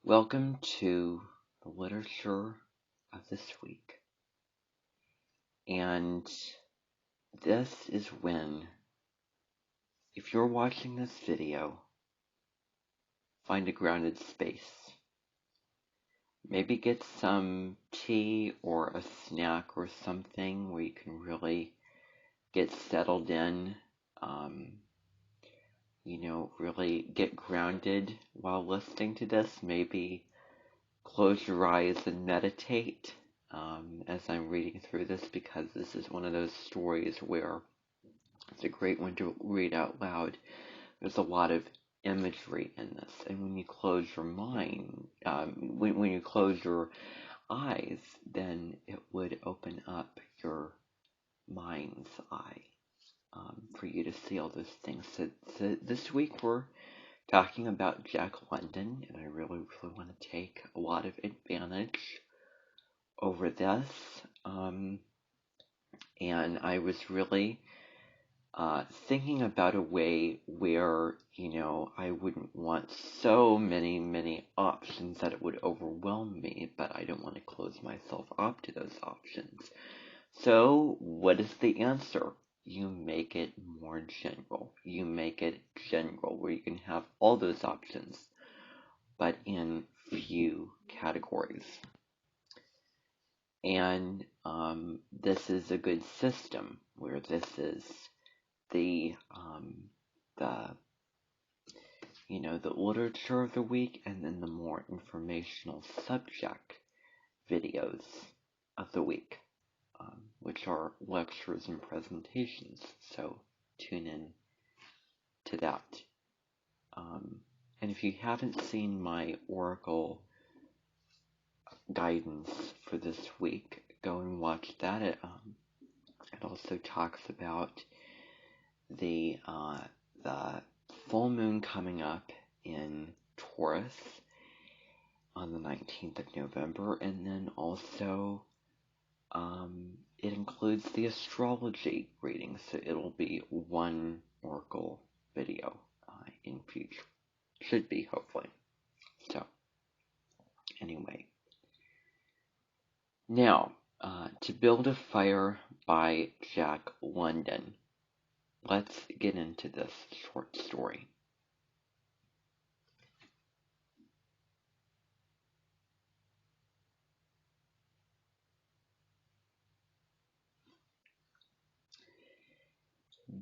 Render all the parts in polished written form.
Welcome to the literature of this week. And this is when, if you're watching this video, find a grounded space. Maybe get some tea or a snack or something where you can really get settled in, really get grounded while listening to this. Maybe close your eyes and meditate as I'm reading through this, because this is one of those stories where it's a great one to read out loud. There's a lot of imagery in this, and when you close your mind, when you close your eyes, then it would open up your mind's eye for you to see all those things. So this week we're talking about Jack London, and I really want to take a lot of advantage over this. And I was really thinking about a way where, I wouldn't want so many options that it would overwhelm me, but I don't want to close myself up to those options. So what is the answer? You make it more general. You make it general where you can have all those options, but in few categories. And this is a good system where this is the literature of the week, and then the more informational subject videos of the week, which are lectures and presentations. So tune in to that. And if you haven't seen my Oracle guidance for this week, go and watch that. It also talks about the full moon coming up in Taurus on the 19th of November, and then also it includes the astrology reading, so it'll be one Oracle video in future. Should be, hopefully. So, anyway. Now, To Build a Fire by Jack London. Let's get into this short story.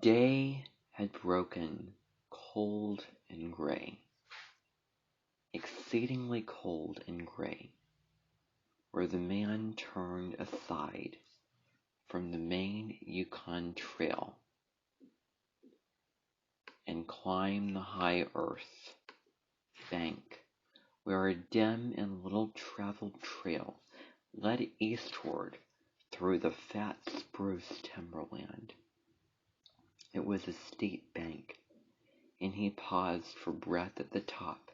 Day had broken, cold and gray, exceedingly cold and gray, where the man turned aside from the main Yukon Trail and climbed the high earth bank, where a dim and little traveled trail led eastward through the fat spruce timberland. It was a steep bank, and he paused for breath at the top,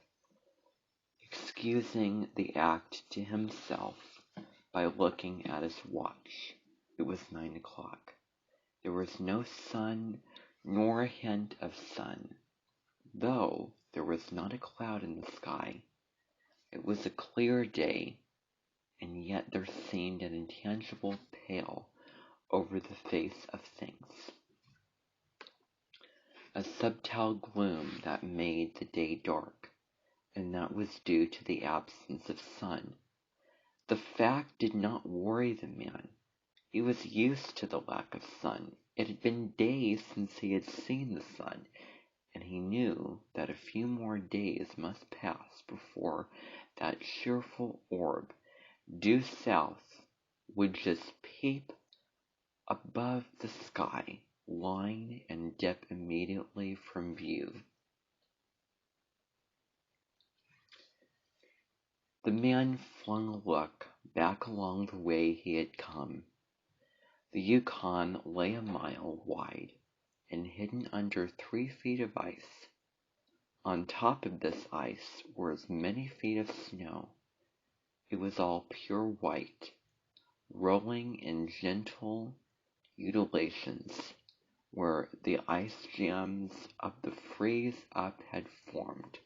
excusing the act to himself by looking at his watch. It was 9 o'clock. There was no sun, nor a hint of sun, though there was not a cloud in the sky. It was a clear day, and yet there seemed an intangible pale over the face of things, a subtle gloom that made the day dark, and that was due to the absence of sun. The fact did not worry the man. He was used to the lack of sun. It had been days since he had seen the sun, and he knew that a few more days must pass before that cheerful orb, due south, would just peep above the sky, line and dip immediately from view. The man flung a look back along the way he had come. The Yukon lay a mile wide and hidden under 3 feet of ice. On top of this ice were as many feet of snow. It was all pure white, rolling in gentle undulations where the ice jams of the freeze-up had formed,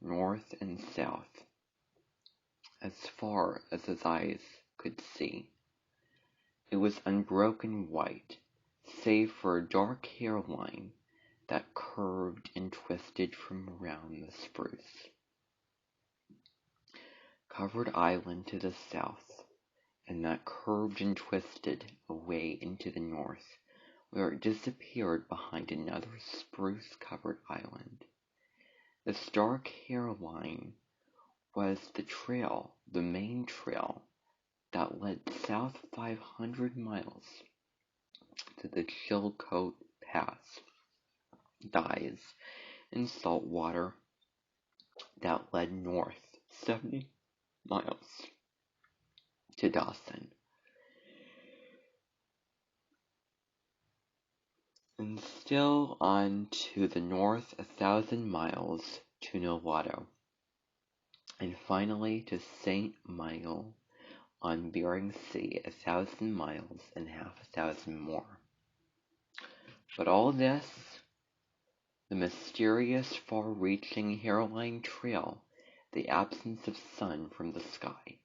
north and south. as far as his eyes could see. It was unbroken white, save for a dark hairline that curved and twisted from around the spruce. Covered island to the south, and that curved and twisted away into the north, where it disappeared behind another spruce-covered island. This dark hairline was the trail, the main trail, that led south 500 miles to the Chilcote Pass, dives in salt water that led north 70 miles to Dawson, and still on to the north 1,000 miles to Nolato, and finally to St. Michael on Bering Sea, 1,000 miles and half 1,000 more. But all this, the mysterious far-reaching hairline trail, the absence of sun from the sky,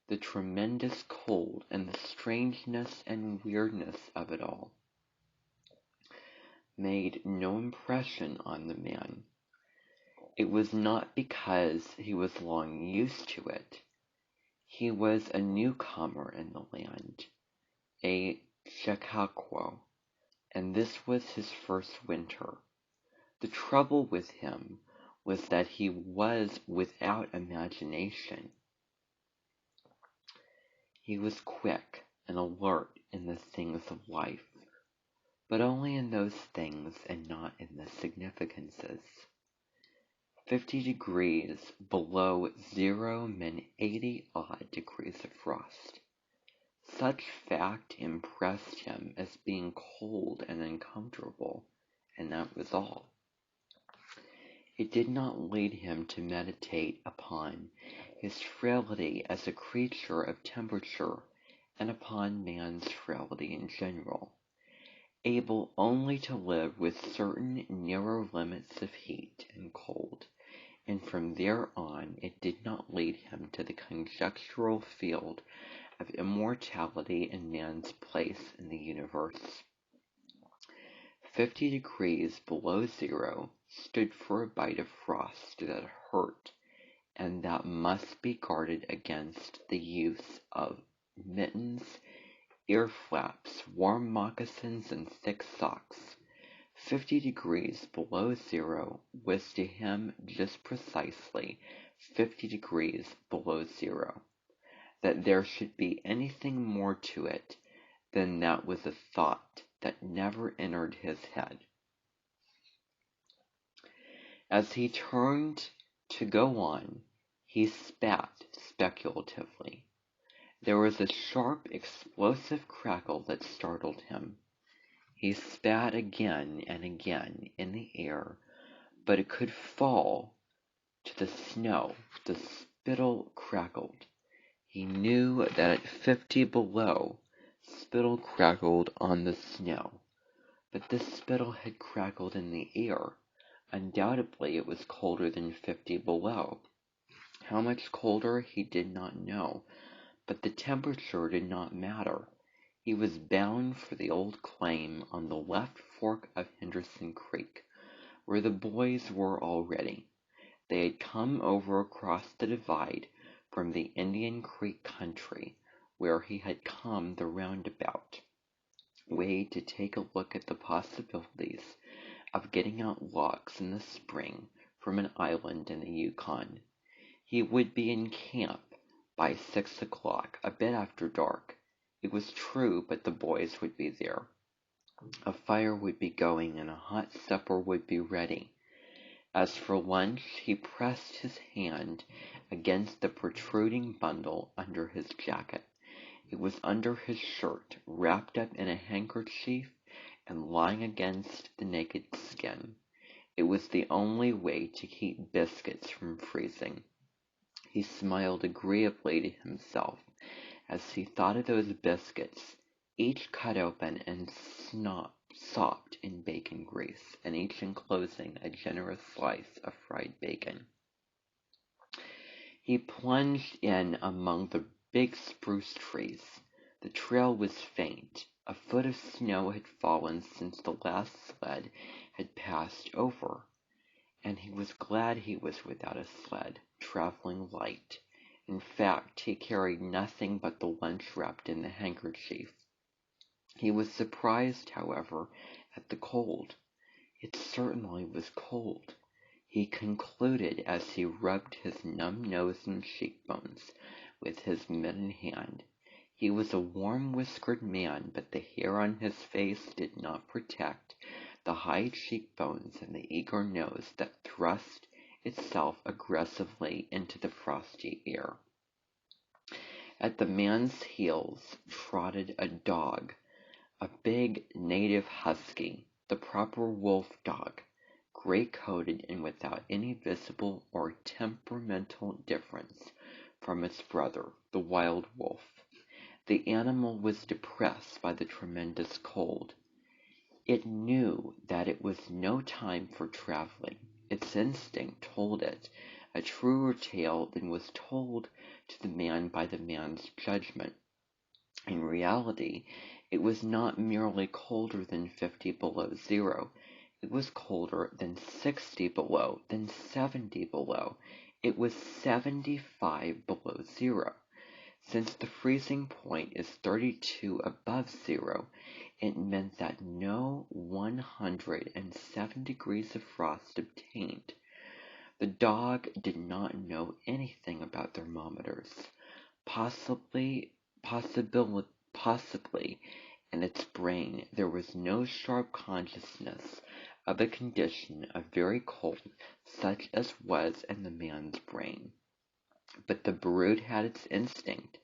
the tremendous cold and the strangeness and weirdness of it all, made no impression on the man. It was not because he was long used to it. He was a newcomer in the land, a Chacaquo, and this was his first winter. The trouble with him was that he was without imagination. He was quick and alert in the things of life, but only in those things and not in the significances. 50 degrees below zero meant 80-odd degrees of frost. Such fact impressed him as being cold and uncomfortable, and that was all. It did not lead him to meditate upon his frailty as a creature of temperature and upon man's frailty in general, able only to live with certain narrow limits of heat and cold, and from there on it did not lead him to the conjectural field of immortality and man's place in the universe. 50 degrees below zero stood for a bite of frost that hurt, and that must be guarded against the use of mittens, ear flaps, warm moccasins, and thick socks. 50 degrees below zero was to him just precisely 50 degrees below zero. That there should be anything more to it than that was a thought that never entered his head. As he turned to go on, he spat speculatively. There was a sharp, explosive crackle that startled him. He spat again and again in the air, but it could fall to the snow. The spittle crackled. He knew that at 50 below, spittle crackled on the snow, but this spittle had crackled in the air. Undoubtedly it was colder than 50 below. How much colder he did not know, but the temperature did not matter. He was bound for the old claim on the left fork of Henderson Creek, where the boys were already. They had come over across the divide from the Indian Creek country, where he had come the roundabout way to take a look at the possibilities of getting out logs in the spring from an island in the Yukon. He would be in camp by 6 o'clock, a bit after dark. It was true, but the boys would be there. A fire would be going and a hot supper would be ready. As for lunch, he pressed his hand against the protruding bundle under his jacket. It was under his shirt, wrapped up in a handkerchief and lying against the naked skin. It was the only way to keep biscuits from freezing. He smiled agreeably to himself as he thought of those biscuits, each cut open and sopped in bacon grease, and each enclosing a generous slice of fried bacon. He plunged in among the big spruce trees. The trail was faint. A foot of snow had fallen since the last sled had passed over, and he was glad he was without a sled, traveling light. In fact, he carried nothing but the lunch wrapped in the handkerchief. He was surprised, however, at the cold. It certainly was cold, he concluded as he rubbed his numb nose and cheekbones with his mittened hand. He was a warm-whiskered man, but the hair on his face did not protect the high cheekbones and the eager nose that thrust itself aggressively into the frosty air. At the man's heels trotted a dog, a big native husky, the proper wolf dog, gray-coated and without any visible or temperamental difference from its brother, the wild wolf. The animal was depressed by the tremendous cold. It knew that it was no time for traveling. Its instinct told it a truer tale than was told to the man by the man's judgment. In reality, it was not merely colder than 50 below zero. It was colder than 60 below, than 70 below. It was 75 below zero. Since the freezing point is 32 above zero, it meant that no 107 degrees of frost obtained. The dog did not know anything about thermometers. Possibly, in its brain there was no sharp consciousness of a condition of very cold such as was in the man's brain. But the brute had its instinct.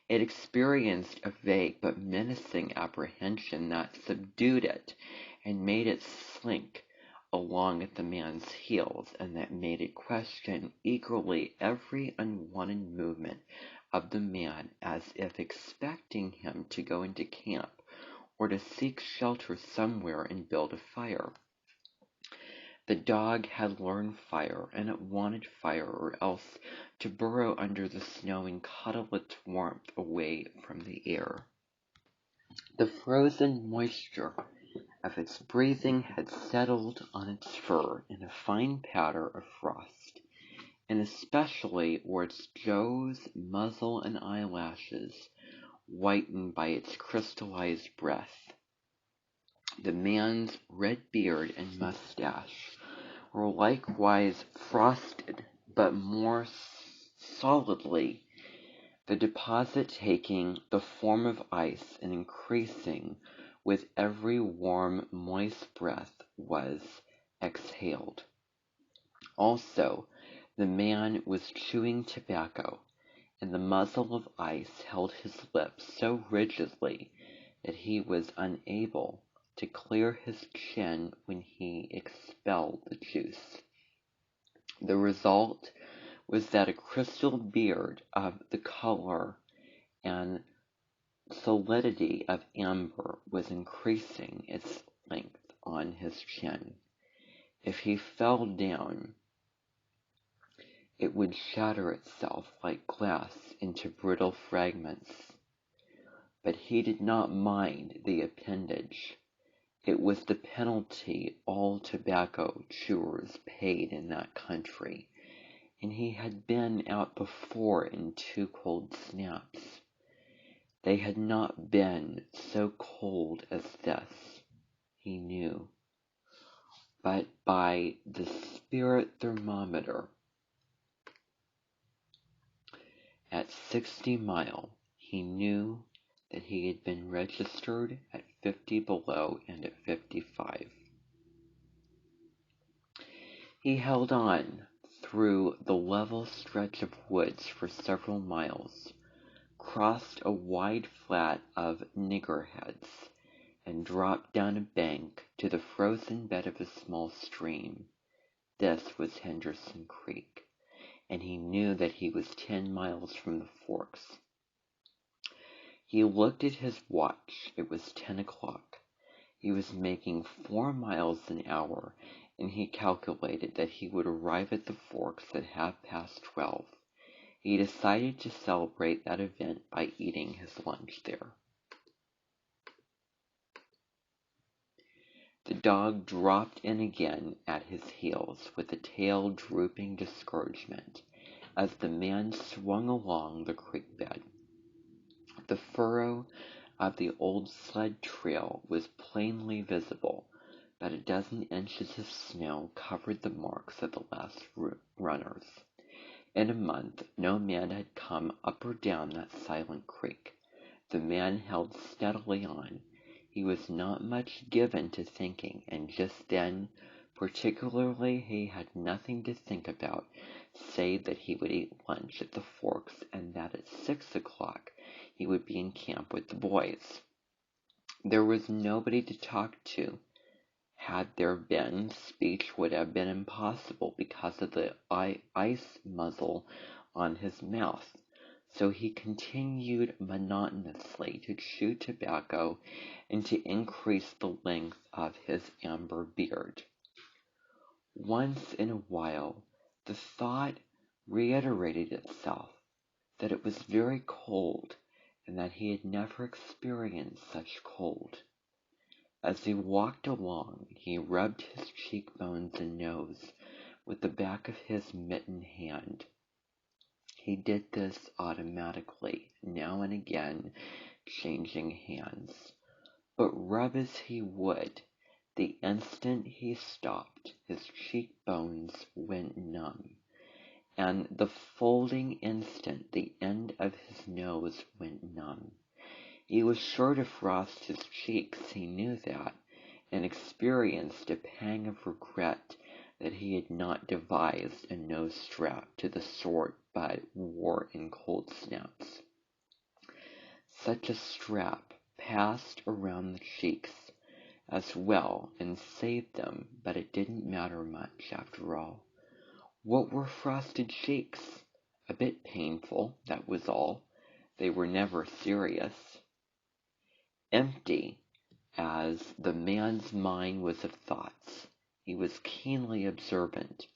It experienced a vague but menacing apprehension that subdued it and made it slink along at the man's heels, and that made it question eagerly every unwanted movement of the man, as if expecting him to go into camp or to seek shelter somewhere and build a fire. The dog had learned fire, and it wanted fire, or else to burrow under the snow and cuddle its warmth away from the air. The frozen moisture of its breathing had settled on its fur in a fine powder of frost, and especially were its jaws, muzzle, and eyelashes whitened by its crystallized breath. The man's red beard and mustache were likewise frosted, but more solidly, the deposit taking the form of ice and increasing with every warm, moist breath was exhaled. Also, the man was chewing tobacco, and the muzzle of ice held his lips so rigidly that he was unable to clear his chin when he expelled the juice. The result was that a crystal beard of the color and solidity of amber was increasing its length on his chin. If he fell down, it would shatter itself like glass into brittle fragments. But he did not mind the appendage. It was the penalty all tobacco chewers paid in that country, and he had been out before in 2 cold snaps. They had not been so cold as this, he knew, but by the spirit thermometer at 60 Mile, he knew that he had been registered at 50 below and at 55. He held on through the level stretch of woods for several miles, crossed a wide flat of niggerheads, and dropped down a bank to the frozen bed of a small stream. This was Henderson Creek, and he knew that he was 10 miles from the forks. He looked at his watch. It was 10 o'clock. He was making 4 miles an hour, and he calculated that he would arrive at the forks at 12:30. he decided to celebrate that event by eating his lunch there. The dog dropped in again at his heels, with a tail drooping discouragement, as the man swung along the creek bed. The furrow of the old sled trail was plainly visible, but a dozen inches of snow covered the marks of the last runners. In a month, no man had come up or down that silent creek. The man held steadily on. He was not much given to thinking, and just then, particularly, he had nothing to think about, save that he would eat lunch at the Forks, and that at 6 o'clock he would be in camp with the boys. There was nobody to talk to. Had there been, speech would have been impossible because of the ice muzzle on his mouth. So he continued monotonously to chew tobacco and to increase the length of his amber beard. Once in a while, the thought reiterated itself that it was very cold and that he had never experienced such cold. As he walked along, he rubbed his cheekbones and nose with the back of his mittened hand. He did this automatically, now and again changing hands. But rub as he would, the instant he stopped, his cheekbones went numb, and the following instant the end of his nose went numb. He was sure to frost his cheeks, he knew that, and experienced a pang of regret that he had not devised a nose strap to the sort Bud wore in cold snaps. Such a strap passed around the cheeks as well and saved them, but it didn't matter much after all. What were frosted cheeks? A bit painful, that was all. They were never serious. Empty as the man's mind was of thoughts, he was keenly observant,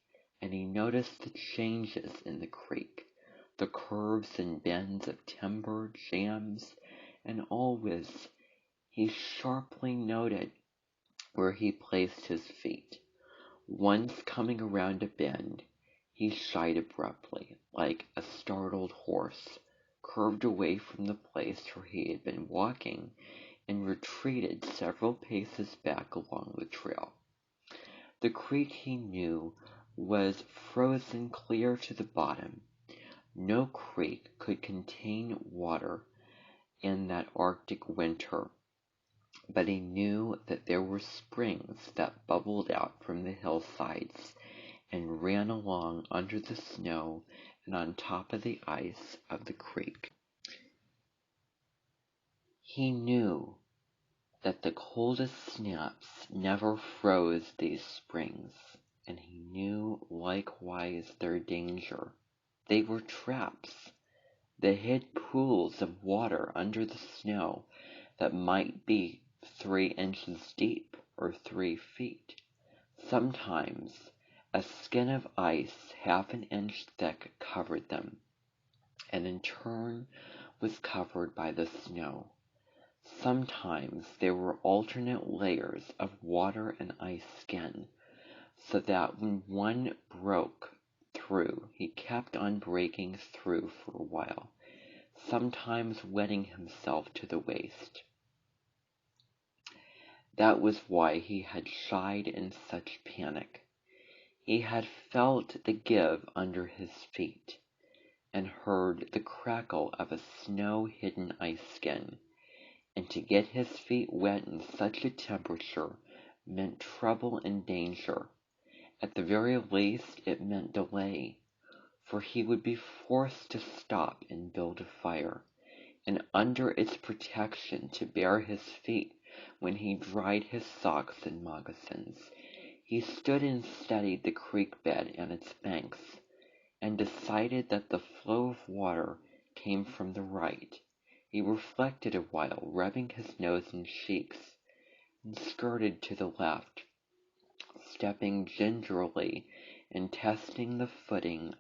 and he noticed the changes in the creek, the curves and bends of timber, jams, and always he sharply noted where he placed his feet. Once coming around a bend, he shied abruptly, like a startled horse, curved away from the place where he had been walking, and retreated several paces back along the trail. The creek, he knew, was frozen clear to the bottom. No creek could contain water in that Arctic winter, but he knew that there were springs that bubbled out from the hillsides and ran along under the snow and on top of the ice of the creek. He knew that the coldest snaps never froze these springs, and he knew likewise their danger. They were traps. They hid pools of water under the snow that might be 3 inches deep or 3 feet. Sometimes a skin of ice half an inch thick covered them, and in turn was covered by the snow. Sometimes there were alternate layers of water and ice skin, so that when one broke through, he kept on breaking through for a while, sometimes wetting himself to the waist. That was why he had shied in such panic. He had felt the give under his feet, and heard the crackle of a snow-hidden ice skin, and to get his feet wet in such a temperature meant trouble and danger. At the very least, it meant delay, for he would be forced to stop and build a fire, and under its protection to bare his feet when he dried his socks and moccasins. He stood and studied the creek bed and its banks, and decided that the flow of water came from the right. He reflected a while, rubbing his nose and cheeks, and skirted to the left, stepping gingerly and testing the footing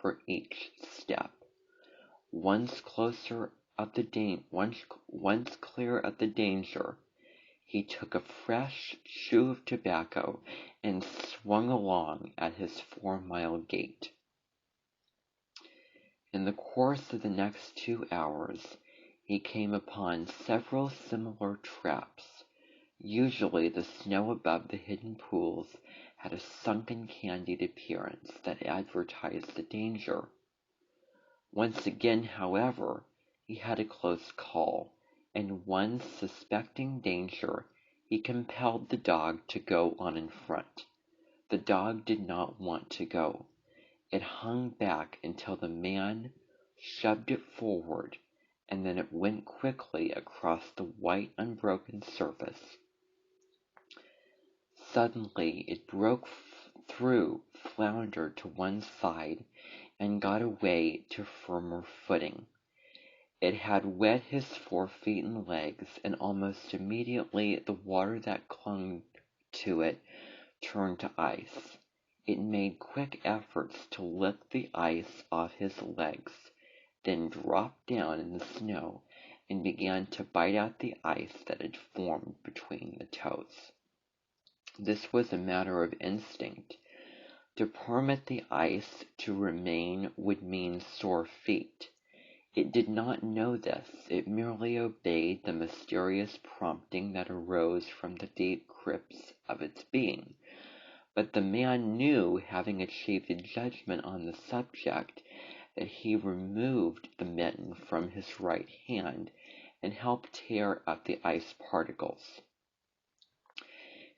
for each step. Once clear of the danger, he took a fresh chew of tobacco and swung along at his 4-mile gait. In the course of the next 2 hours, he came upon several similar traps. Usually the snow above the hidden pools had a sunken, candied appearance that advertised the danger. Once again, however, he had a close call, and once suspecting danger, he compelled the dog to go on in front. The dog did not want to go. It hung back until the man shoved it forward, and then it went quickly across the white, unbroken surface. Suddenly it broke through, floundered to one side, and got away to firmer footing. It had wet his 4 feet and legs, and almost immediately the water that clung to it turned to ice. It made quick efforts to lick the ice off his legs, then dropped down in the snow and began to bite out the ice that had formed between the toes. This was a matter of instinct. To permit the ice to remain would mean sore feet. It did not know this. It merely obeyed the mysterious prompting that arose from the deep crypts of its being. But the man knew, having achieved a judgment on the subject, that he removed the mitten from his right hand and helped tear up the ice particles.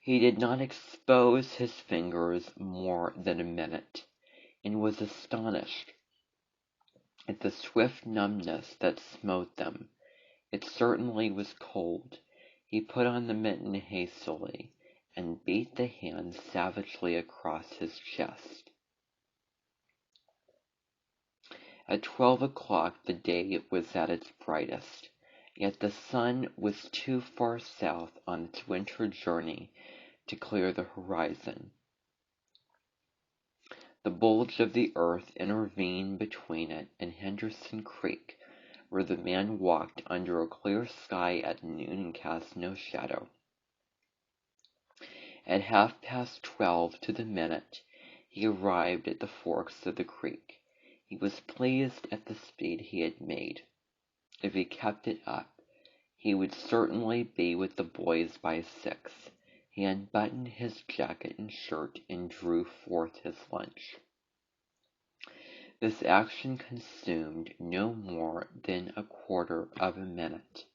He did not expose his fingers more than a minute, and was astonished at the swift numbness that smote them. It certainly was cold. He put on the mitten hastily, and beat the hand savagely across his chest. At 12 o'clock the day was at its brightest, yet the sun was too far south on its winter journey to clear the horizon. The bulge of the earth intervened between it and Henderson Creek, where the man walked under a clear sky at noon and cast no shadow. At 12:30 to the minute, he arrived at the forks of the creek. He was pleased at the speed he had made. If he kept it up, he would certainly be with the boys by 6. He unbuttoned his jacket and shirt and drew forth his lunch. This action consumed no more than a quarter of a minute.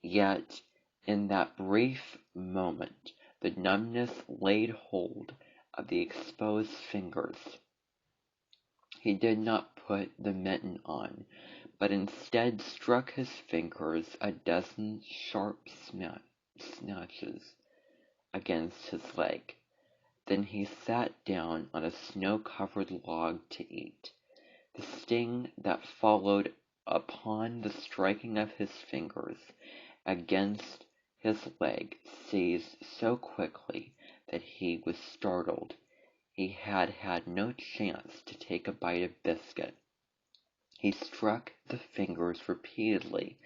Yet, in that brief moment, the numbness laid hold of the exposed fingers. He did not put the mitten on, but instead struck his fingers a dozen sharp snatches against his leg. Then he sat down on a snow-covered log to eat. The sting that followed upon the striking of his fingers against his leg ceased so quickly that he was startled. He had had no chance to take a bite of biscuit. He struck the fingers repeatedly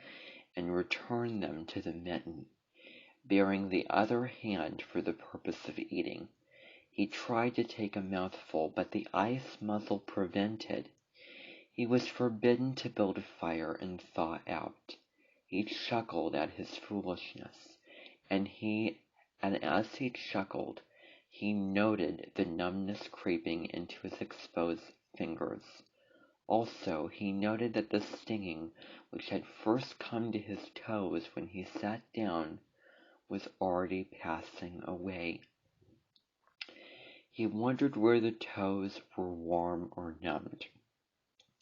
and returned them to the mitten, baring the other hand for the purpose of eating. He tried to take a mouthful, but the ice muzzle prevented. He was forbidden to build a fire and thaw out. He chuckled at his foolishness, and as he chuckled, he noted the numbness creeping into his exposed fingers. Also, he noted that the stinging, which had first come to his toes when he sat down, was already passing away. He wondered where the toes were warm or numbed.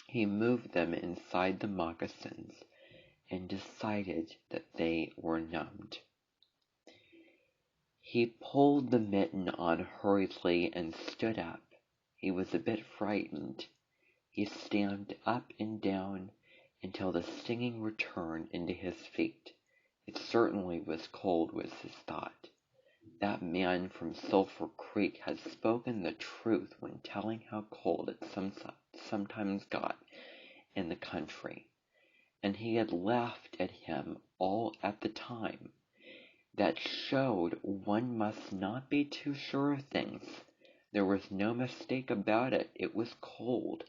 He moved them inside the moccasins and decided that they were numbed. He pulled the mitten on hurriedly and stood up. He was a bit frightened. He stamped up and down until the stinging returned into his feet. It certainly was cold, was his thought. That man from Sulphur Creek had spoken the truth when telling how cold it sometimes got, in the country, and he had laughed at him all at the time. That showed one must not be too sure of things. There was no mistake about it. It was cold.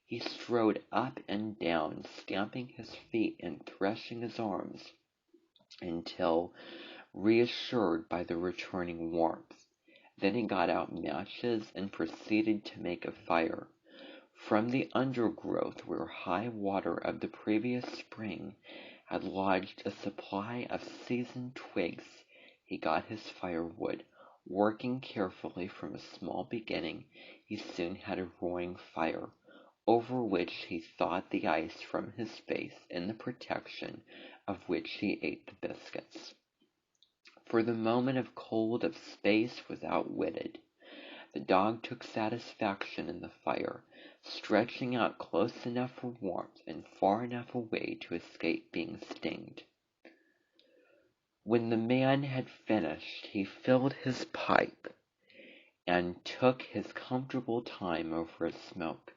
He strode up and down, stamping his feet and threshing his arms, until reassured by the returning warmth. Then he got out matches and proceeded to make a fire. From the undergrowth where high water of the previous spring had lodged a supply of seasoned twigs, he got his firewood. Working carefully from a small beginning, he soon had a roaring fire, over which he thawed the ice from his face, in the protection of which he ate the biscuits. For the moment of cold of space was outwitted. The dog took satisfaction in the fire, stretching out close enough for warmth and far enough away to escape being stinged. When the man had finished, he filled his pipe and took his comfortable time over his smoke.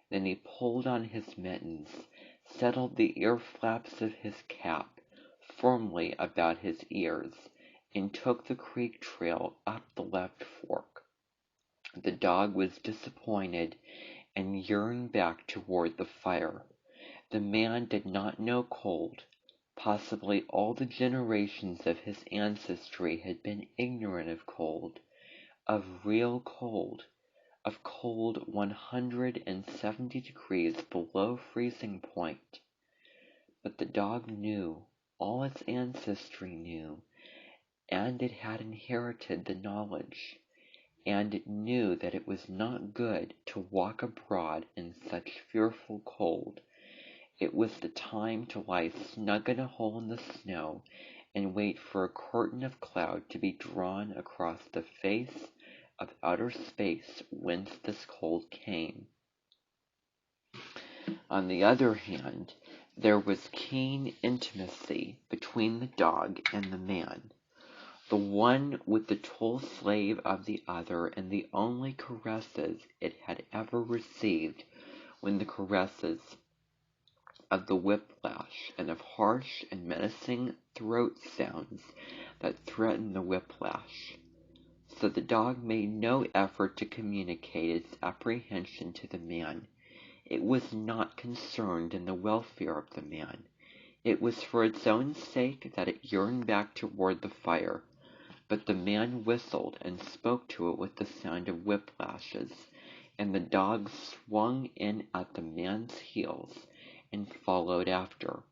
Then he pulled on his mittens, settled the ear flaps of his cap firmly about his ears, and took the creek trail up the left fork. The dog was disappointed and yearned back toward the fire. The man did not know cold. Possibly all the generations of his ancestry had been ignorant of cold, of real cold, of cold 170 degrees below freezing point. But the dog knew, all its ancestry knew, and it had inherited the knowledge, and it knew that it was not good to walk abroad in such fearful cold. It was the time to lie snug in a hole in the snow and wait for a curtain of cloud to be drawn across the face of outer space whence this cold came. On the other hand, there was keen intimacy between the dog and the man, the one with the tool slave of the other, and the only caresses it had ever received when the caresses of the whiplash, and of harsh and menacing throat sounds that threatened the whiplash. So the dog made no effort to communicate its apprehension to the man. It was not concerned in the welfare of the man. It was for its own sake that it yearned back toward the fire. But the man whistled and spoke to it with the sound of whiplashes, and the dog swung in at the man's heels and followed after.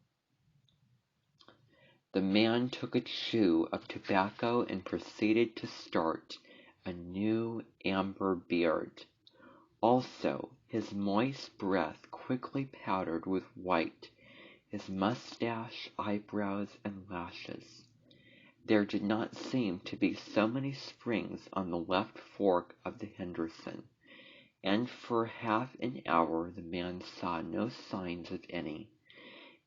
The man took a chew of tobacco and proceeded to start a new amber beard. Also, his moist breath quickly powdered with white his mustache, eyebrows, and lashes. There did not seem to be so many springs on the left fork of the Henderson, and for half an hour the man saw no signs of any.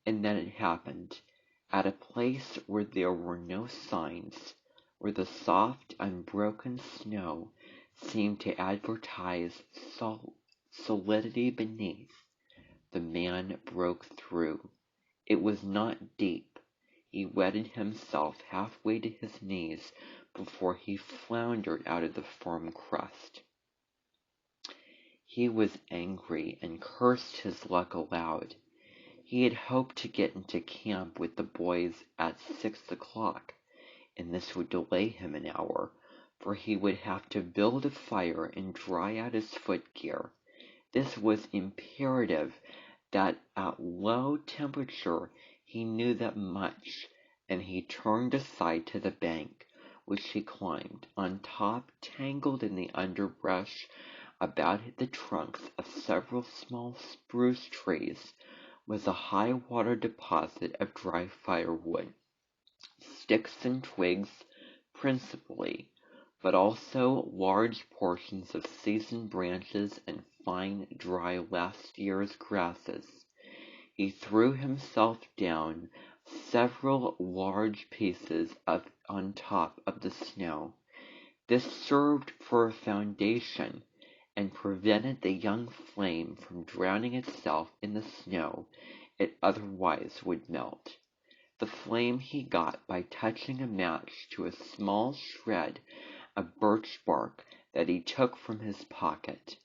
And then it happened, at a place where there were no signs, where the soft, unbroken snow seemed to advertise solidity beneath, the man broke through. It was not deep. He wetted himself halfway to his knees before he floundered out of the firm crust. He was angry and cursed his luck aloud. He had hoped to get into camp with the boys at 6 o'clock, and this would delay him an hour, for he would have to build a fire and dry out his footgear. This was imperative, that at low temperature he knew that much, and he turned aside to the bank, which he climbed. On top, tangled in the underbrush about the trunks of several small spruce trees, was a high-water deposit of dry firewood, sticks and twigs principally, but also large portions of seasoned branches and fine, dry last year's grasses. He threw himself down several large pieces on top of the snow. This served for a foundation, and prevented the young flame from drowning itself in the snow it otherwise would melt. The flame he got by touching a match to a small shred of birch bark that he took from his pocket.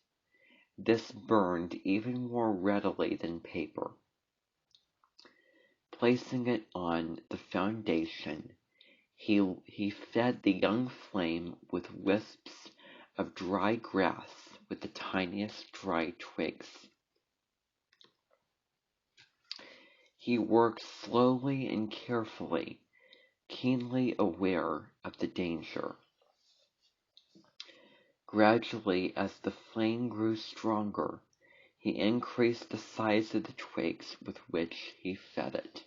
This burned even more readily than paper. Placing it on the foundation, he fed the young flame with wisps of dry grass with the tiniest dry twigs. He worked slowly and carefully, keenly aware of the danger. Gradually, as the flame grew stronger, he increased the size of the twigs with which he fed it.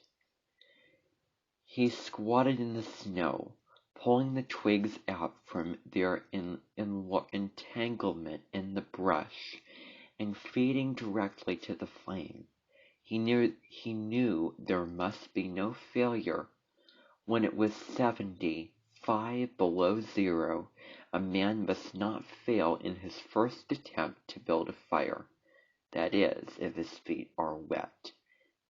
He squatted in the snow, pulling the twigs out from their entanglement in the brush, and feeding directly to the flame. He knew there must be no failure. When it was 75 below zero, a man must not fail in his first attempt to build a fire. That is, if his feet are wet.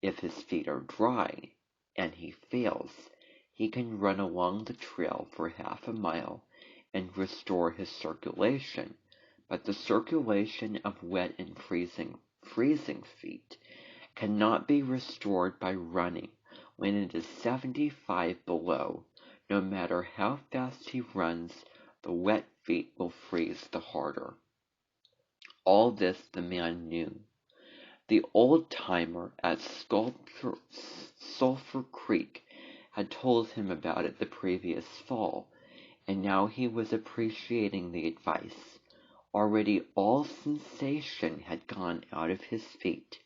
If his feet are dry, and he fails, he can run along the trail for half a mile and restore his circulation. But the circulation of wet and freezing feet cannot be restored by running when it is 75 below. No matter how fast he runs, the wet feet will freeze the harder. All this the man knew. The old-timer at Sulphur Creek had told him about it the previous fall, and now he was appreciating the advice. Already all sensation had gone out of his feet.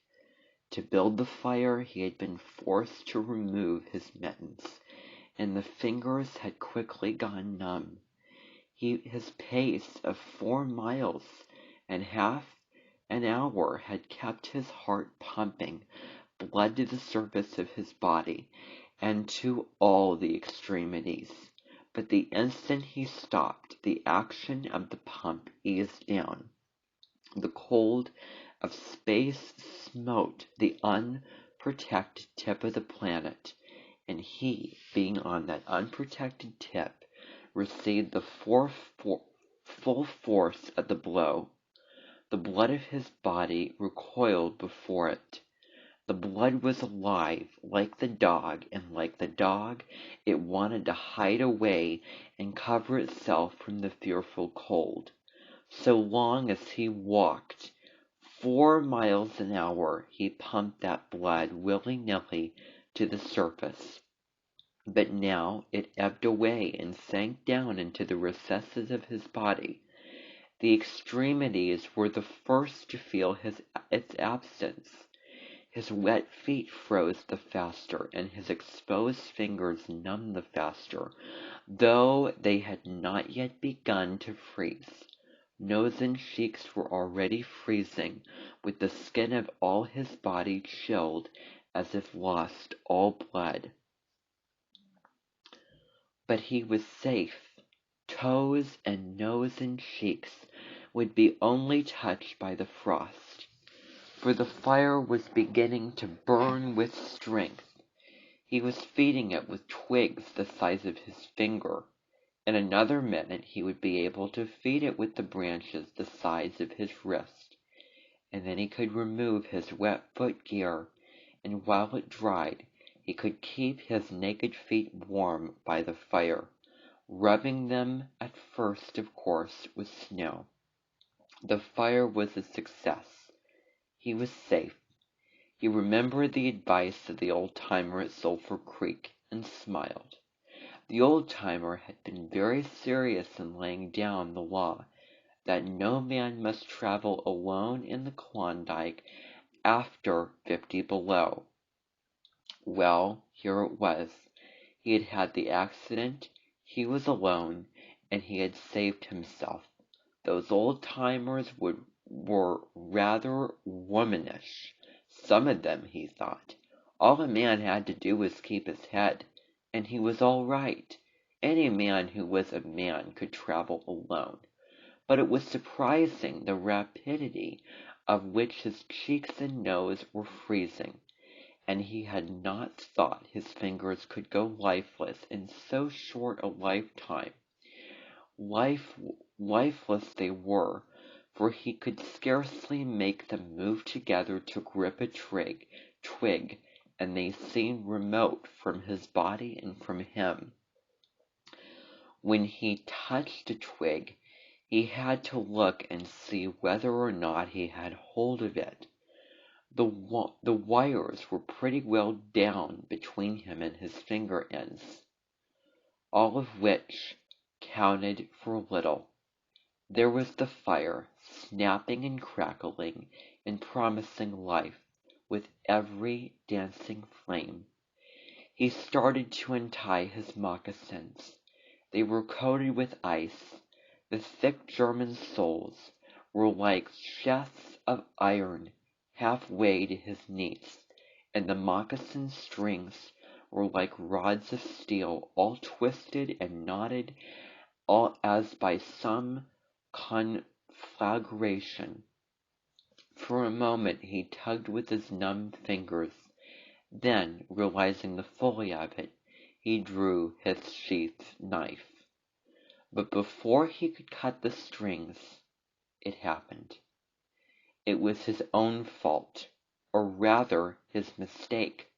To build the fire he had been forced to remove his mittens, and the fingers had quickly gone numb. His pace of 4 miles and half an hour had kept his heart pumping blood to the surface of his body and to all the extremities. But the instant he stopped, the action of the pump eased down. The cold of space smote the unprotected tip of the planet, and he, being on that unprotected tip, received the full force of the blow. The blood of his body recoiled before it. The blood was alive, like the dog, and like the dog, it wanted to hide away and cover itself from the fearful cold. So long as he walked 4 miles an hour, he pumped that blood willy-nilly to the surface. But now it ebbed away and sank down into the recesses of his body. The extremities were the first to feel its absence. His wet feet froze the faster, and his exposed fingers numbed the faster, though they had not yet begun to freeze. Nose and cheeks were already freezing, with the skin of all his body chilled as if lost all blood. But he was safe. Toes and nose and cheeks would be only touched by the frost, for the fire was beginning to burn with strength. He was feeding it with twigs the size of his finger. In another minute he would be able to feed it with the branches the size of his wrist, and then he could remove his wet footgear, and while it dried, he could keep his naked feet warm by the fire, rubbing them at first, of course, with snow. The fire was a success. He was safe. He remembered the advice of the old-timer at Sulphur Creek and smiled. The old-timer had been very serious in laying down the law that no man must travel alone in the Klondike after 50 below. Well, here it was. He had had the accident, he was alone, and he had saved himself. Those old-timers were rather womanish. Some of them, he thought. All a man had to do was keep his head, and he was all right. Any man who was a man could travel alone. but it was surprising the rapidity of which his cheeks and nose were freezing, and he had not thought his fingers could go lifeless in so short a lifetime. Lifeless they were, for he could scarcely make them move together to grip a twig, and they seemed remote from his body and from him. When he touched a twig, he had to look and see whether or not he had hold of it. The wires were pretty well down between him and his finger ends, all of which counted for little. There was the fire, snapping and crackling and promising life with every dancing flame. He started to untie his moccasins. They were coated with ice. The thick German soles were like shafts of iron halfway to his knees, and the moccasin strings were like rods of steel, all twisted and knotted, all as by some conflagration. For a moment he tugged with his numb fingers. Then, realizing the folly of it, he drew his sheath knife. But before he could cut the strings, it happened. It was his own fault, or rather his mistake.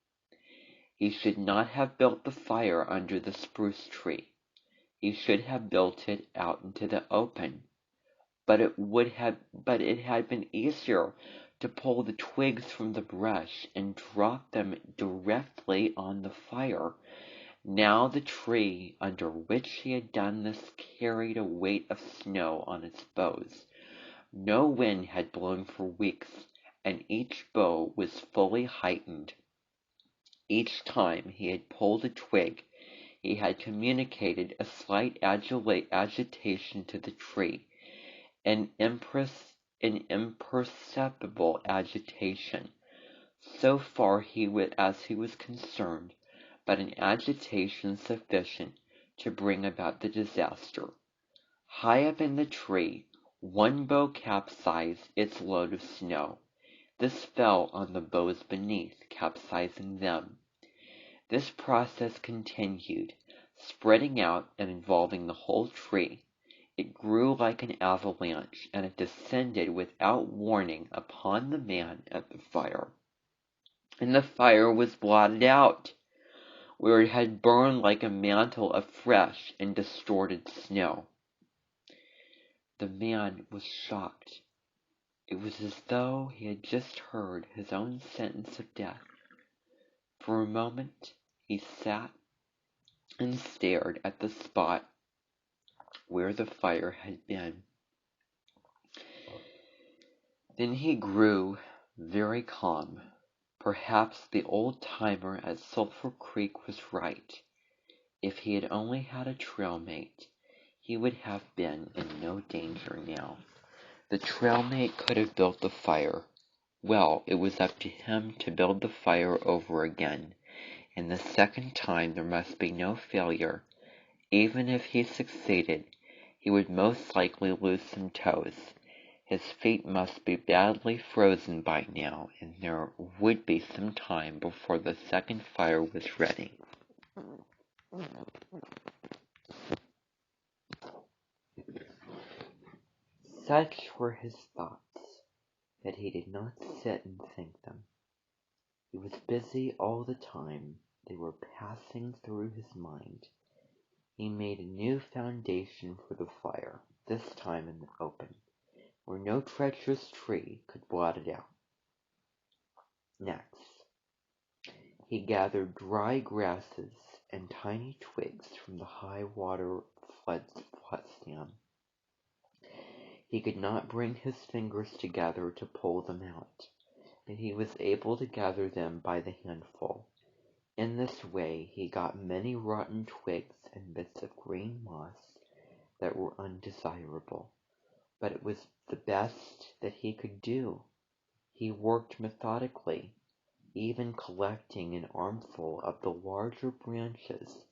He should not have built the fire under the spruce tree. He should have built it out into the open. But it had been easier to pull the twigs from the brush and drop them directly on the fire. Now the tree under which he had done this carried a weight of snow on its boughs. No wind had blown for weeks, and each bough was fully heightened. Each time he had pulled a twig, he had communicated a slight agitation to the tree, an imperceptible agitation, so far as he was concerned, but an agitation sufficient to bring about the disaster. High up in the tree, one bough capsized its load of snow. This fell on the boughs beneath, capsizing them. This process continued, spreading out and involving the whole tree. It grew like an avalanche, and it descended without warning upon the man at the fire. And the fire was blotted out, where it had burned like a mantle of fresh and distorted snow. The man was shocked. It was as though he had just heard his own sentence of death. For a moment he sat and stared at the spot where the fire had been. Then he grew very calm. Perhaps the old-timer at Sulphur Creek was right. If he had only had a trail mate, he would have been in no danger now. The trail mate could have built the fire. Well, it was up to him to build the fire over again, and the second time there must be no failure. Even if he succeeded, he would most likely lose some toes. His feet must be badly frozen by now, and there would be some time before the second fire was ready. Such were his thoughts, that he did not sit and think them. He was busy all the time. They were passing through his mind. He made a new foundation for the fire, this time in the open, where no treacherous tree could blot it out. Next, he gathered dry grasses and tiny twigs from the high water flood stem. He could not bring his fingers together to pull them out, but he was able to gather them by the handful. In this way he got many rotten twigs and bits of green moss that were undesirable, but it was the best that he could do. He worked methodically, even collecting an armful of the larger branches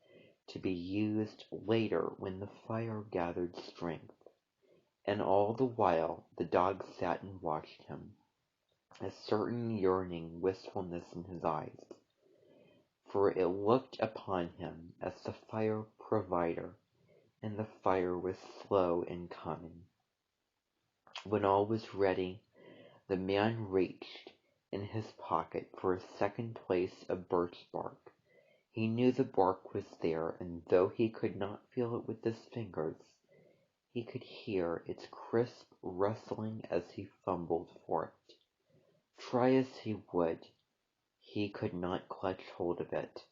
to be used later when the fire gathered strength. And all the while the dog sat and watched him, a certain yearning wistfulness in his eyes, for it looked upon him as the fire provider, and the fire was slow in coming. When all was ready, the man reached in his pocket for a second place of birch bark. He knew the bark was there, and though he could not feel it with his fingers, he could hear its crisp rustling as he fumbled for it. Try as he would, he could not clutch hold of it,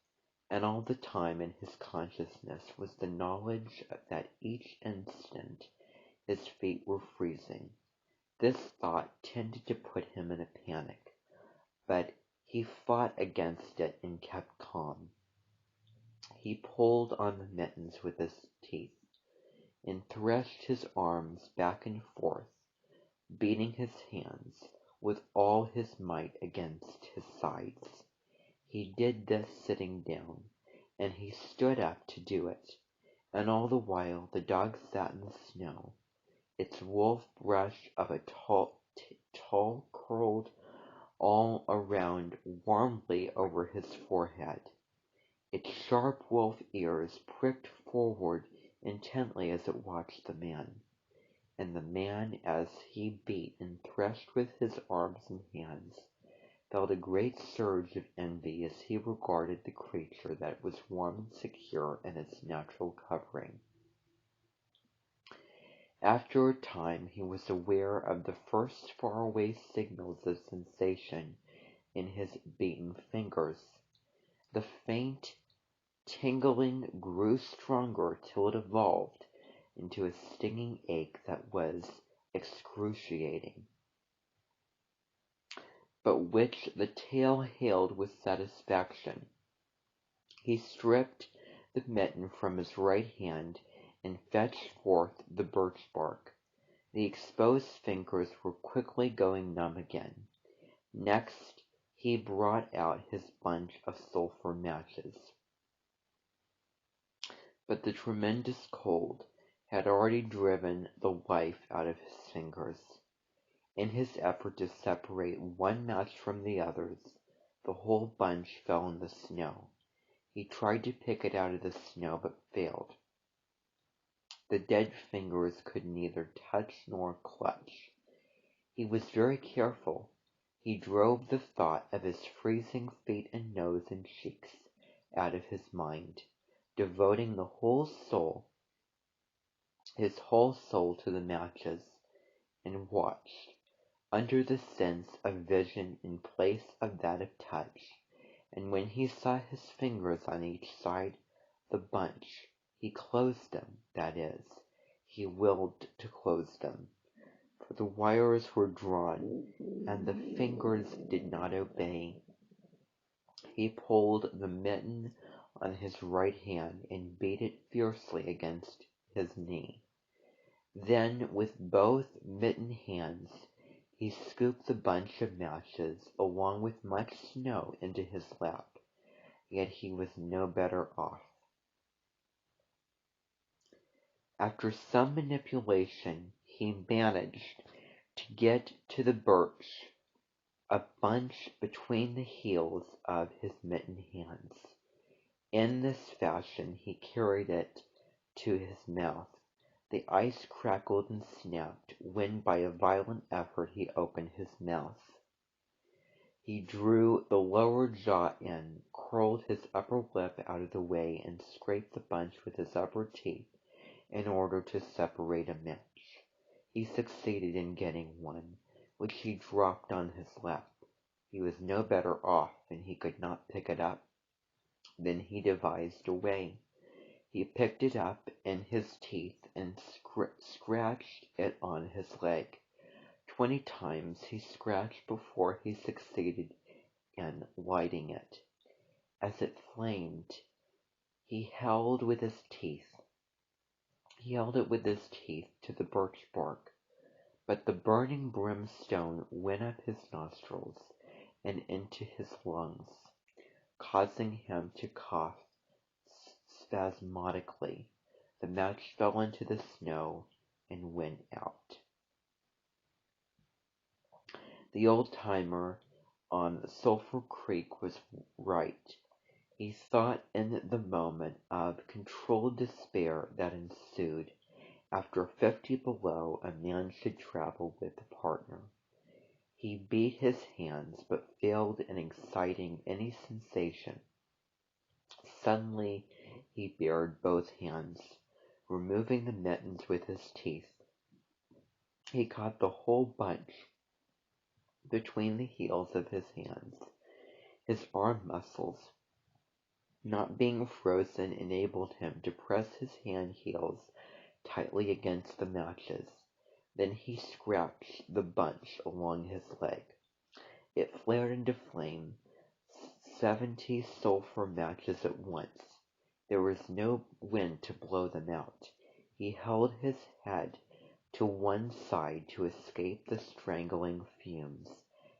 and all the time in his consciousness was the knowledge that each instant his feet were freezing. This thought tended to put him in a panic, but he fought against it and kept calm. He pulled on the mittens with his teeth, and threshed his arms back and forth, beating his hands with all his might against his sides. He did this sitting down, and he stood up to do it, and all the while the dog sat in the snow, its wolf brush of a tall curled all around warmly over his forehead. Its sharp wolf ears pricked forward intently as it watched the man, and the man, as he beat and threshed with his arms and hands, felt a great surge of envy as he regarded the creature that was warm and secure in its natural covering. After a time he was aware of the first faraway signals of sensation in his beaten fingers. The faint tingling grew stronger till it evolved into a stinging ache that was excruciating, but which the tail hailed with satisfaction. He stripped the mitten from his right hand and fetched forth the birch bark. The exposed fingers were quickly going numb again. Next he brought out his bunch of sulphur matches. But the tremendous cold had already driven the life out of his fingers. In his effort to separate one match from the others, the whole bunch fell in the snow. He tried to pick it out of the snow, but failed. The dead fingers could neither touch nor clutch. He was very careful. He drove the thought of his freezing feet and nose and cheeks out of his mind, devoting his whole soul to the matches, and watched, under the sense of vision in place of that of touch, and when he saw his fingers on each side the bunch, he closed them, that is, he willed to close them, for the wires were drawn, and the fingers did not obey. He pulled the mitten on his right hand and beat it fiercely against his knee. Then, with both mittened hands, he scooped the bunch of matches along with much snow into his lap, yet he was no better off. After some manipulation, he managed to get to the birch, a bunch between the heels of his mittened hands. In this fashion he carried it to his mouth. The ice crackled and snapped when by a violent effort he opened his mouth. He drew the lower jaw in, curled his upper lip out of the way, and scraped the bunch with his upper teeth in order to separate a match. He succeeded in getting one, which he dropped on his lap. He was no better off, and he could not pick it up. Then he devised a way. He picked it up in his teeth and scratched it on his leg. 20 times he scratched before he succeeded in lighting it. As it flamed, he held it with his teeth to the birch bark, but the burning brimstone went up his nostrils and into his lungs, causing him to cough spasmodically. The match fell into the snow, and went out. The old-timer on Sulphur Creek was right. He thought in the moment of controlled despair that ensued after 50 below a man should travel with a partner. He beat his hands, but failed in exciting any sensation. Suddenly he bared both hands, removing the mittens with his teeth. He caught the whole bunch between the heels of his hands. His arm muscles, not being frozen, enabled him to press his hand heels tightly against the matches. Then he scratched the bunch along his leg. It flared into flame, 70 sulphur matches at once. There was no wind to blow them out. He held his head to one side to escape the strangling fumes,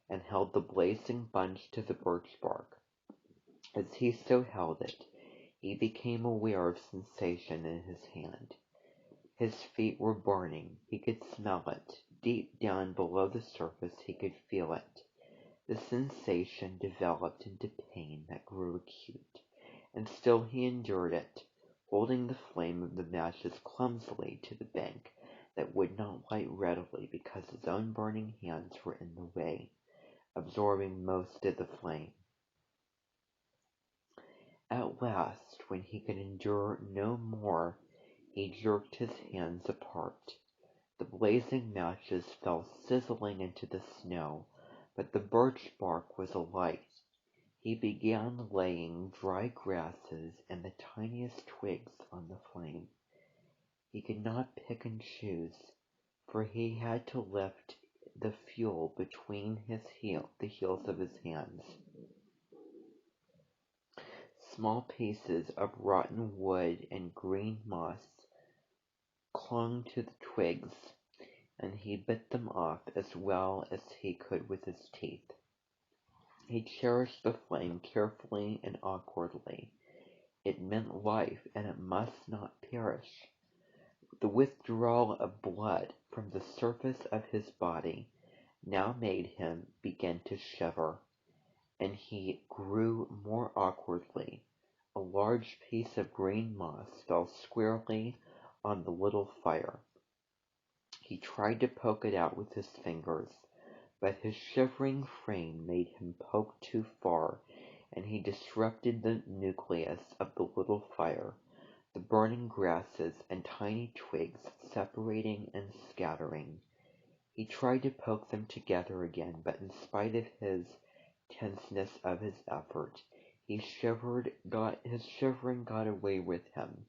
and held the blazing bunch to the birch bark. As he so held it, he became aware of sensation in his hand. His feet were burning. He could smell it. Deep down below the surface he could feel it. The sensation developed into pain that grew acute, and still he endured it, holding the flame of the matches clumsily to the bank that would not light readily because his own burning hands were in the way, absorbing most of the flame. At last, when he could endure no more, he jerked his hands apart. The blazing matches fell sizzling into the snow, but the birch bark was alight. He began laying dry grasses and the tiniest twigs on the flame. He could not pick and choose, for he had to lift the fuel between the heels of his hands. Small pieces of rotten wood and green moss clung to the twigs, and he bit them off as well as he could with his teeth. He cherished the flame carefully and awkwardly. It meant life, and it must not perish. The withdrawal of blood from the surface of his body now made him begin to shiver, and he grew more awkwardly. A large piece of green moss fell squarely on the little fire. He tried to poke it out with his fingers, but his shivering frame made him poke too far, and he disrupted the nucleus of the little fire, the burning grasses and tiny twigs separating and scattering. He tried to poke them together again, but in spite of his tenseness of his effort, his shivering got away with him,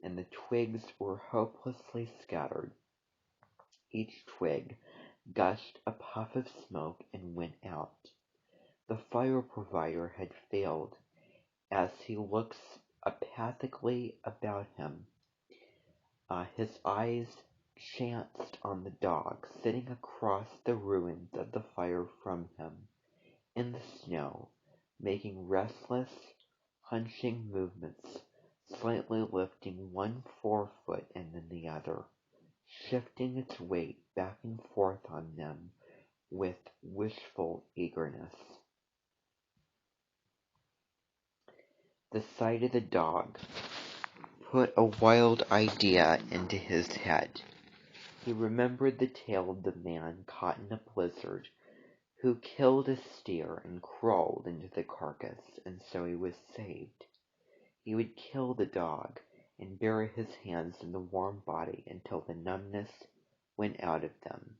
and the twigs were hopelessly scattered. Each twig gushed a puff of smoke and went out. The fire provider had failed. As he looked apathically about him, his eyes chanced on the dog sitting across the ruins of the fire from him, in the snow, making restless, hunching movements, slightly lifting one forefoot and then the other, shifting its weight back and forth on them with wishful eagerness. The sight of the dog put a wild idea into his head. He remembered the tale of the man caught in a blizzard who killed a steer and crawled into the carcass, and so he was saved. He would kill the dog and bury his hands in the warm body until the numbness went out of them.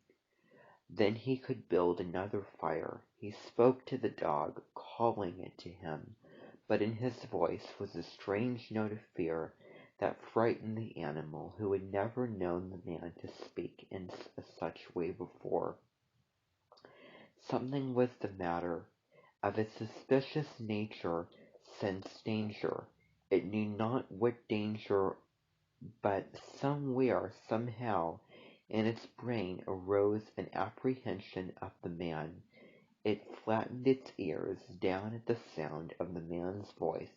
Then he could build another fire. He spoke to the dog, calling it to him, but in his voice was a strange note of fear that frightened the animal, who had never known the man to speak in such way before. Something was the matter. Of its suspicious nature sensed danger. It knew not what danger, but somewhere, somehow, in its brain arose an apprehension of the man. It flattened its ears down at the sound of the man's voice,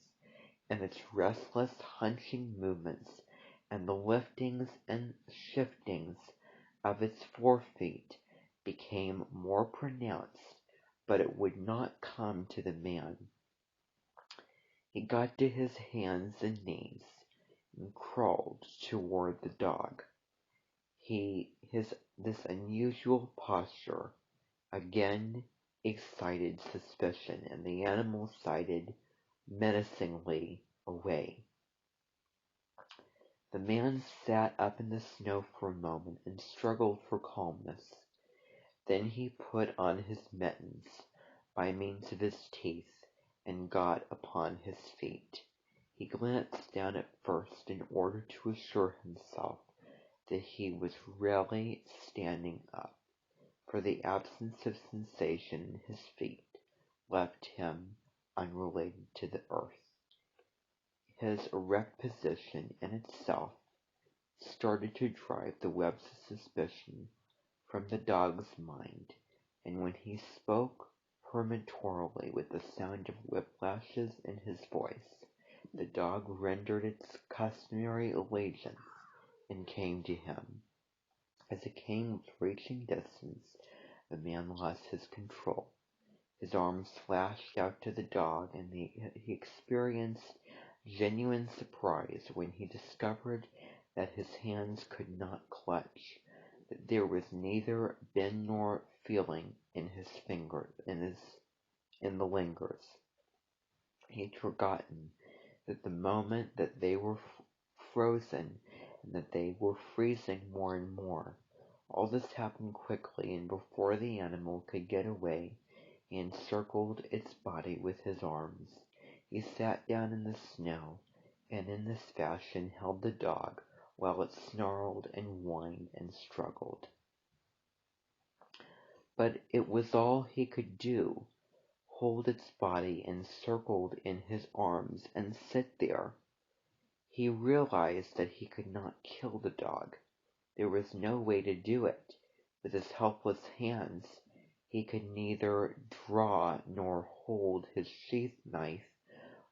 and its restless, hunching movements and the liftings and shiftings of its forefeet became more pronounced, but it would not come to the man. He got to his hands and knees and crawled toward the dog. This unusual posture again excited suspicion, and the animal sidled menacingly away. The man sat up in the snow for a moment and struggled for calmness. Then he put on his mittens by means of his teeth and got upon his feet. He glanced down at first in order to assure himself that he was really standing up, for the absence of sensation in his feet left him unrelated to the earth. His erect position in itself started to drive the webs of suspicion from the dog's mind, and when he spoke peremptorily with the sound of whiplashes in his voice, the dog rendered its customary allegiance and came to him. As it came with reaching distance, the man lost his control. His arms flashed out to the dog, and he experienced genuine surprise when he discovered that his hands could not clutch, that there was neither bend nor feeling in his fingers, in the lingers. He had forgotten that the moment that they were frozen, and that they were freezing more and more. All this happened quickly, and before the animal could get away, he encircled its body with his arms. He sat down in the snow, and in this fashion held the dog while it snarled and whined and struggled. But it was all he could do, hold its body encircled in his arms and sit there. He realized that he could not kill the dog. There was no way to do it. With his helpless hands, he could neither draw nor hold his sheath knife,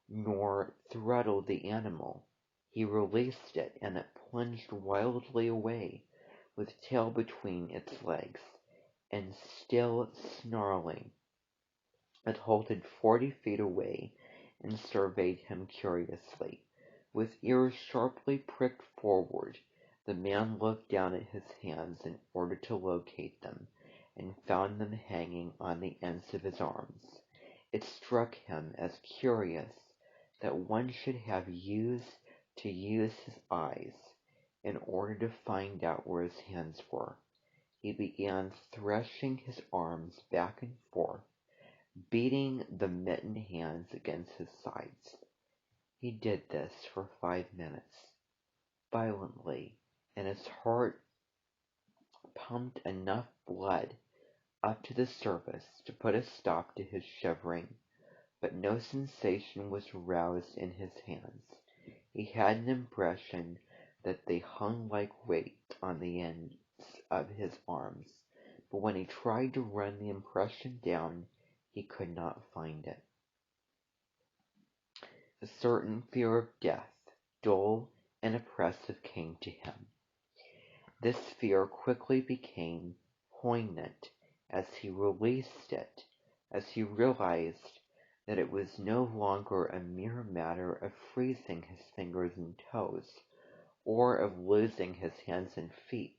nor throttle the animal. He released it, and it plunged wildly away, with tail between its legs, and still snarling. It halted 40 feet away and surveyed him curiously. With ears sharply pricked forward, the man looked down at his hands in order to locate them, and found them hanging on the ends of his arms. It struck him as curious that one should have to use his eyes in order to find out where his hands were. He began threshing his arms back and forth, beating the mittened hands against his sides. He did this for 5 minutes, violently, and his heart pumped enough blood up to the surface to put a stop to his shivering, but no sensation was aroused in his hands. He had an impression that they hung like weights on the ends of his arms, but when he tried to run the impression down, he could not find it. A certain fear of death, dull and oppressive, came to him. This fear quickly became poignant as he released it, as he realized that it was no longer a mere matter of freezing his fingers and toes, or of losing his hands and feet,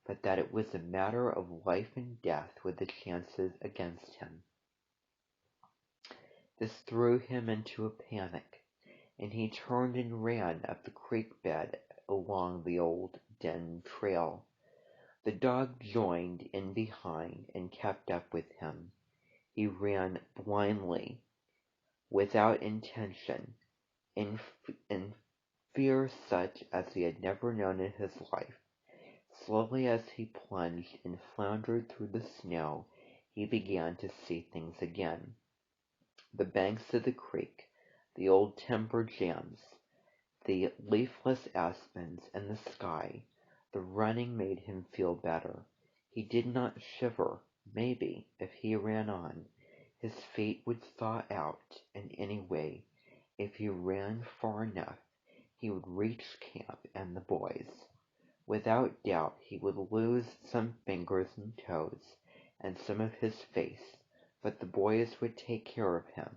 but that it was a matter of life and death with the chances against him. This threw him into a panic, and he turned and ran up the creek bed along the old den trail. The dog joined in behind and kept up with him. He ran blindly, without intention, in fear such as he had never known in his life. Slowly as he plunged and floundered through the snow, he began to see things again. The banks of the creek, the old timber jams, the leafless aspens, and the sky. The running made him feel better. He did not shiver. Maybe, if he ran on, his feet would thaw out, and anyway, if he ran far enough, he would reach camp and the boys. Without doubt he would lose some fingers and toes and some of his face, but the boys would take care of him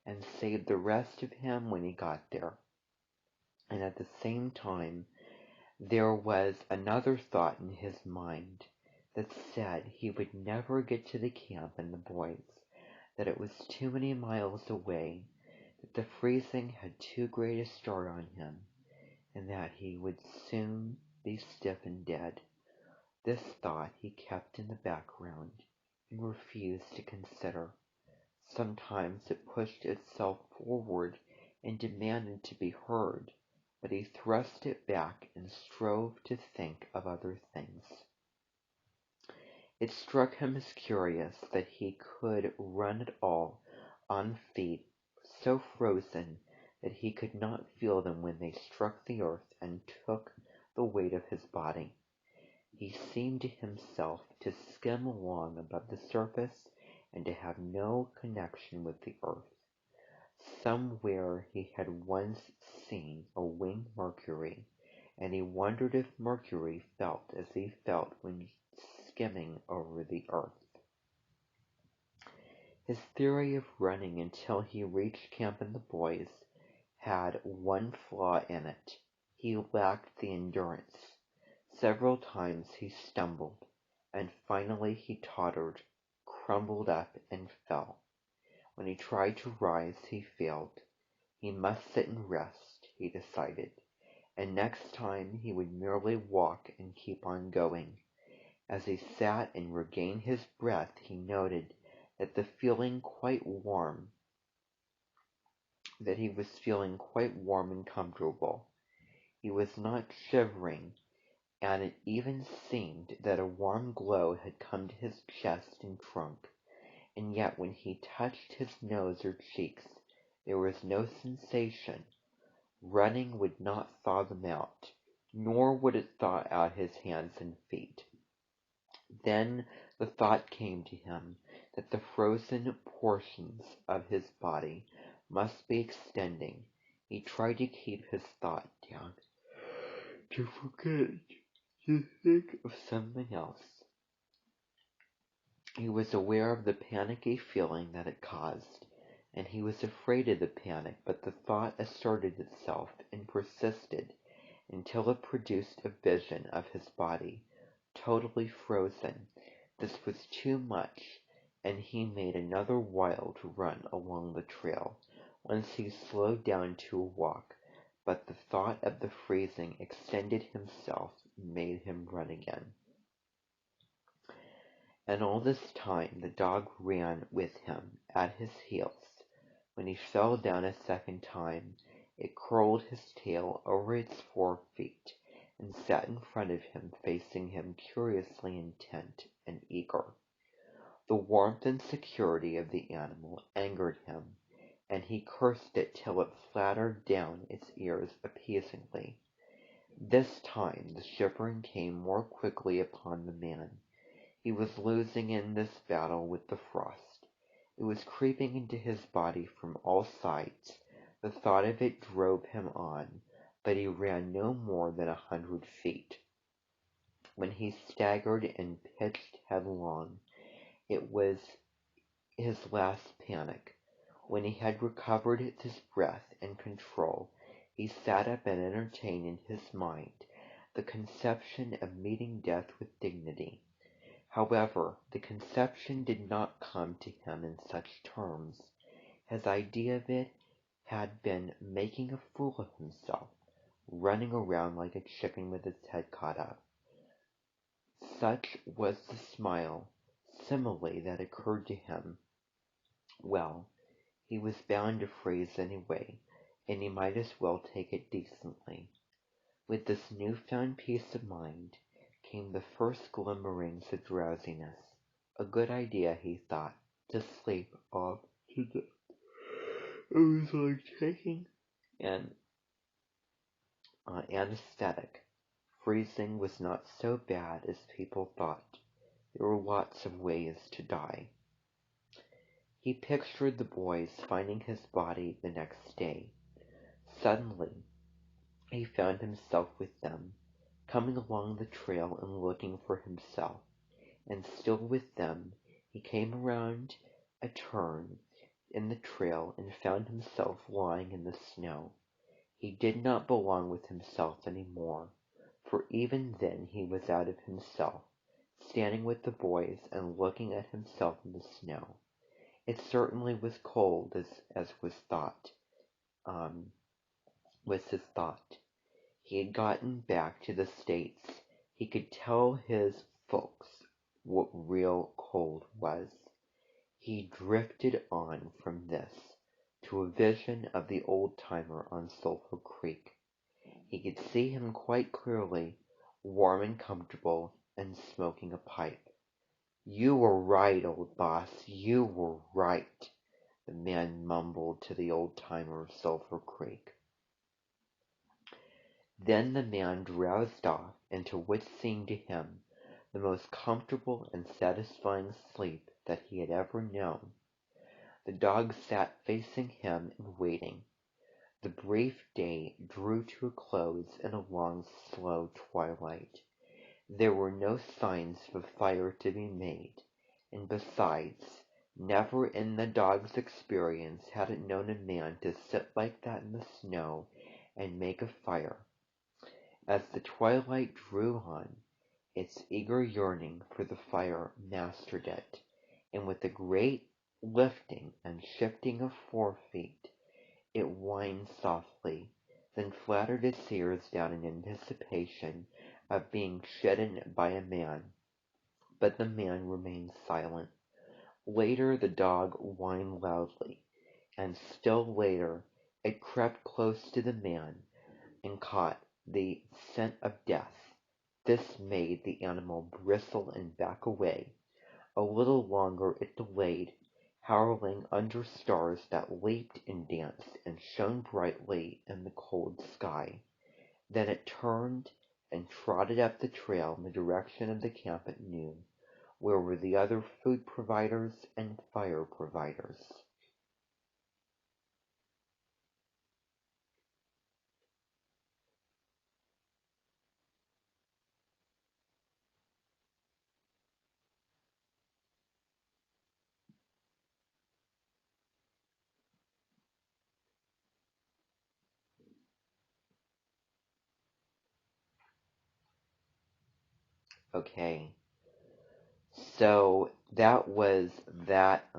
and save the rest of him when he got there. And at the same time, there was another thought in his mind that said he would never get to the camp and the boys, that it was too many miles away, that the freezing had too great a start on him, and that he would soon be stiff and dead. This thought he kept in the background and refused to consider. Sometimes it pushed itself forward and demanded to be heard, but he thrust it back and strove to think of other things. It struck him as curious that he could run at all on feet so frozen that he could not feel them when they struck the earth and took the weight of his body. He seemed to himself to skim along above the surface and to have no connection with the earth. Somewhere he had once seen a winged Mercury, and he wondered if Mercury felt as he felt when skimming over the earth. His theory of running until he reached camp and the boys had one flaw in it. He lacked the endurance. Several times he stumbled, and finally he tottered, crumbled up, and fell. When he tried to rise, he failed. He must sit and rest, he decided, and next time he would merely walk and keep on going. As he sat and regained his breath, he noted that he was feeling quite warm and comfortable. He was not shivering, and it even seemed that a warm glow had come to his chest and trunk, and yet when he touched his nose or cheeks, there was no sensation. Running would not thaw them out, nor would it thaw out his hands and feet. Then the thought came to him that the frozen portions of his body must be extending. He tried to keep his thought down, to forget, to think of something else. He was aware of the panicky feeling that it caused, and he was afraid of the panic, but the thought asserted itself and persisted until it produced a vision of his body, totally frozen. This was too much, and he made another wild run along the trail. Once he slowed down to a walk, but the thought of the freezing extended himself and made him run again. And all this time the dog ran with him at his heels. When he fell down a second time, it curled his tail over its 4 feet and sat in front of him, facing him, curiously intent and eager. The warmth and security of the animal angered him, and he cursed it till it flattered down its ears appeasingly. This time the shivering came more quickly upon the man. He was losing in this battle with the frost. It was creeping into his body from all sides. The thought of it drove him on, but he ran no more than 100 feet. When he staggered and pitched headlong, it was his last panic. When he had recovered his breath and control, he sat up and entertained in his mind the conception of meeting death with dignity. However, the conception did not come to him in such terms. His idea of it had been making a fool of himself, running around like a chicken with its head caught up. Such was the simile that occurred to him. Well, he was bound to freeze anyway, and he might as well take it decently. With this newfound peace of mind came the first glimmerings of drowsiness. A good idea, he thought, to sleep off to death. It was like taking an anesthetic. Freezing was not so bad as people thought. There were lots of ways to die. He pictured the boys finding his body the next day. Suddenly, he found himself with them, coming along the trail and looking for himself, and still with them, he came around a turn in the trail and found himself lying in the snow. He did not belong with himself any more, for even then he was out of himself, standing with the boys and looking at himself in the snow. It certainly was cold, as was his thought. He had gotten back to the States. He could tell his folks what real cold was. He drifted on from this to a vision of the old-timer on Sulphur Creek. He could see him quite clearly, warm and comfortable, and smoking a pipe. "You were right, old boss, you were right," the man mumbled to the old-timer of Sulphur Creek. Then the man drowsed off into what seemed to him the most comfortable and satisfying sleep that he had ever known. The dog sat facing him and waiting. The brief day drew to a close in a long, slow twilight. There were no signs of a fire to be made, and besides, never in the dog's experience had it known a man to sit like that in the snow and make a fire. As the twilight drew on, its eager yearning for the fire mastered it, and with a great lifting and shifting of forefeet, it whined softly, then flattered its ears down in anticipation of being shedden by a man. But the man remained silent. Later the dog whined loudly, and still later it crept close to the man and caught the scent of death. This made the animal bristle and back away. A little longer it delayed, howling under stars that leaped and danced and shone brightly in the cold sky. Then it turned and trotted up the trail in the direction of the camp at noon, where were the other food providers and fire providers. Okay, so that was that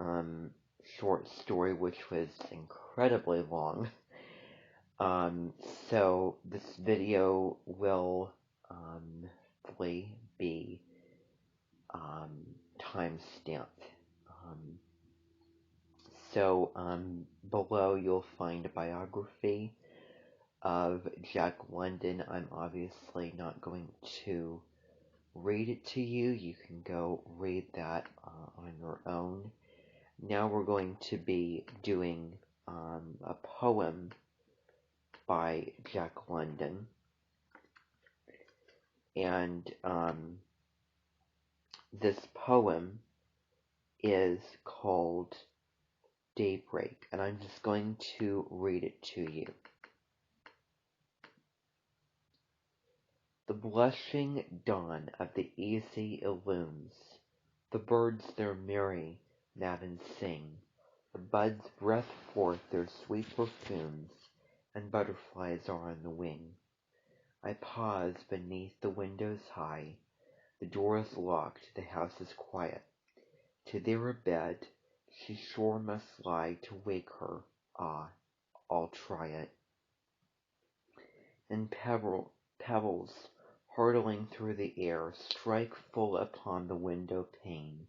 short story, which was incredibly long. Um, so this video will hopefully be time-stamped. Um, Below you'll find a biography of Jack London. I'm obviously not going to read it to you. You can go read that on your own. Now we're going to be doing a poem by Jack London. And this poem is called Daybreak, and I'm just going to read it to you. The blushing dawn of the easy illumes. The birds their merry matin sing. The buds breath forth their sweet perfumes, and butterflies are on the wing. I pause beneath the windows high. The door is locked, the house is quiet. To there a bed, she sure must lie to wake her. Ah, I'll try it. And pebbles, hurtling through the air, strike full upon the window pane,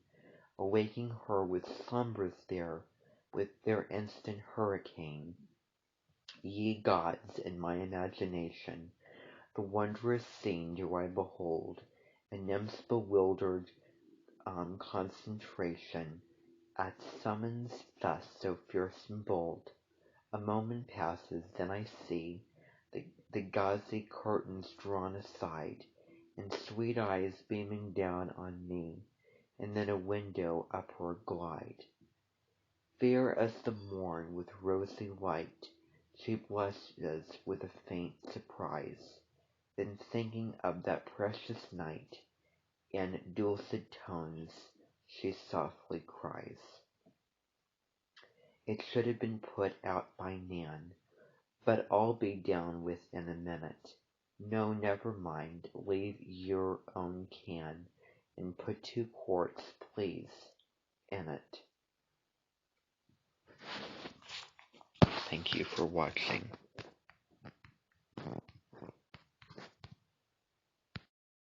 awaking her with slumbers there, with their instant hurricane. Ye gods, in my imagination, the wondrous scene do I behold, a nymph's bewildered concentration, at summons thus so fierce and bold. A moment passes, then I see the gauzy curtains drawn aside, and sweet eyes beaming down on me, and then a window upward glide. Fair as the morn with rosy light, She blushes with a faint surprise, then thinking of that precious night, in dulcet tones she softly cries. It should have been put out by Nan, but I'll be down within a minute. No, never mind, leave your own can, and put 2 quarts, please, in it. Thank you for watching.